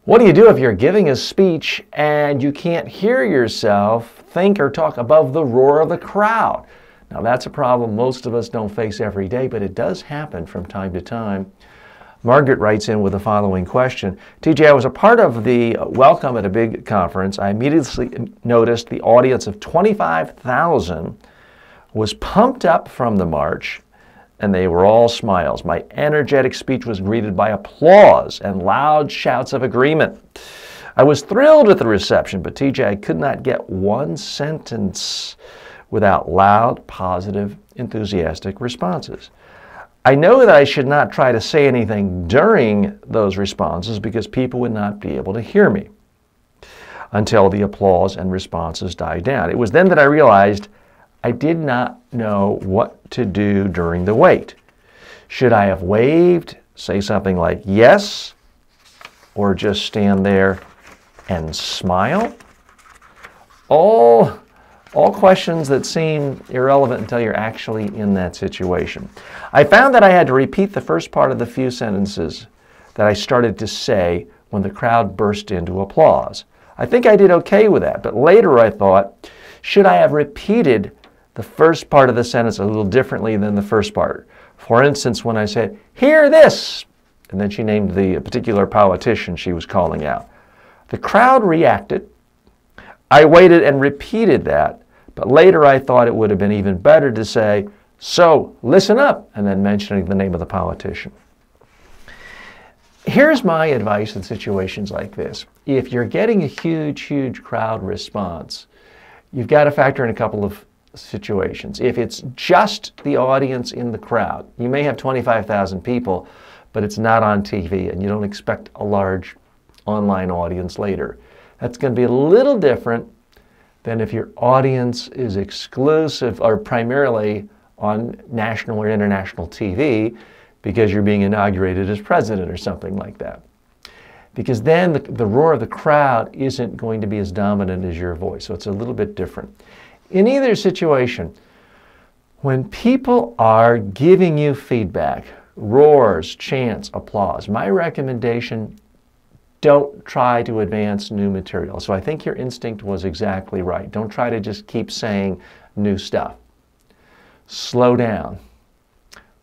What do you do if you're giving a speech and you can't hear yourself think or talk above the roar of the crowd? Now that's a problem most of us don't face every day, but it does happen from time to time. Margaret writes in with the following question. TJ, I was a part of the welcome at a big conference. I immediately noticed the audience of 25,000 was pumped up from the march, and they were all smiles. My energetic speech was greeted by applause and loud shouts of agreement. I was thrilled with the reception, but TJ, I could not get one sentence without loud, positive, enthusiastic responses. I know that I should not try to say anything during those responses because people would not be able to hear me until the applause and responses died down. It was then that I realized I did not know what to do during the wait. Should I have waved, say something like yes, or just stand there and smile? All questions that seem irrelevant until you're actually in that situation. I found that I had to repeat the first part of the few sentences that I started to say when the crowd burst into applause. I think I did okay with that, but later I thought, should I have repeated the first part of the sentence a little differently than the first part? For instance, when I said, "Hear this," and then she named the particular politician she was calling out. The crowd reacted. I waited and repeated that, but later I thought it would have been even better to say, "So, listen up," and then mentioning the name of the politician. Here's my advice in situations like this. If you're getting a huge crowd response, you've got to factor in a couple of situations. If it's just the audience in the crowd, you may have 25,000 people, but it's not on TV and you don't expect a large online audience later. That's going to be a little different than if your audience is exclusive or primarily on national or international TV because you're being inaugurated as president or something like that. Because then the roar of the crowd isn't going to be as dominant as your voice, so it's a little bit different. In either situation, when people are giving you feedback, roars, chants, applause, my recommendation, don't try to advance new material. So I think your instinct was exactly right. Don't try to just keep saying new stuff. Slow down.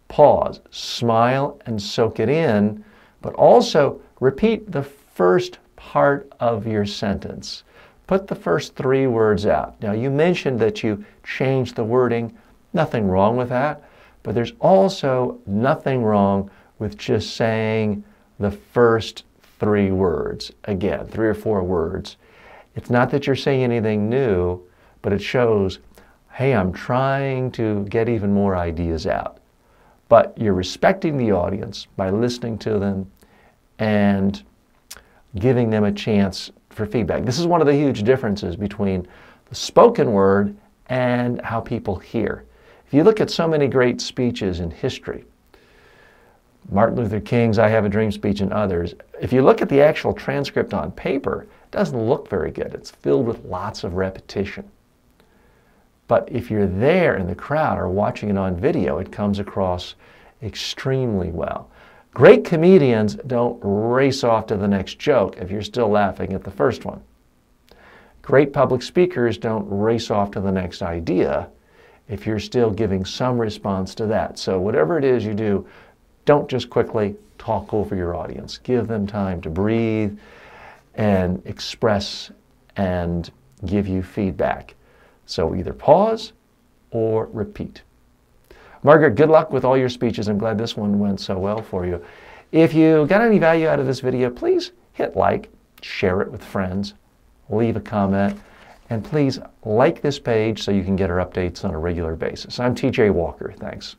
Pause. Smile and soak it in, but also repeat the first part of your sentence. Put the first 3 words out. Now, you mentioned that you changed the wording. Nothing wrong with that, but there's also nothing wrong with just saying the first 3 words. Again, 3 or 4 words. It's not that you're saying anything new, but it shows, hey, I'm trying to get even more ideas out. But you're respecting the audience by listening to them and giving them a chance for feedback. This is one of the huge differences between the spoken word and how people hear. If you look at so many great speeches in history, Martin Luther King's I Have a Dream speech and others, if you look at the actual transcript on paper, it doesn't look very good. It's filled with lots of repetition. But if you're there in the crowd or watching it on video, it comes across extremely well. Great comedians don't race off to the next joke if you're still laughing at the first one. Great public speakers don't race off to the next idea if you're still giving some response to that. So whatever it is you do, don't just quickly talk over your audience. Give them time to breathe and express and give you feedback. So either pause or repeat. Margaret, good luck with all your speeches. I'm glad this one went so well for you. If you got any value out of this video, please hit like, share it with friends, leave a comment, and please like this page so you can get our updates on a regular basis. I'm TJ Walker. Thanks.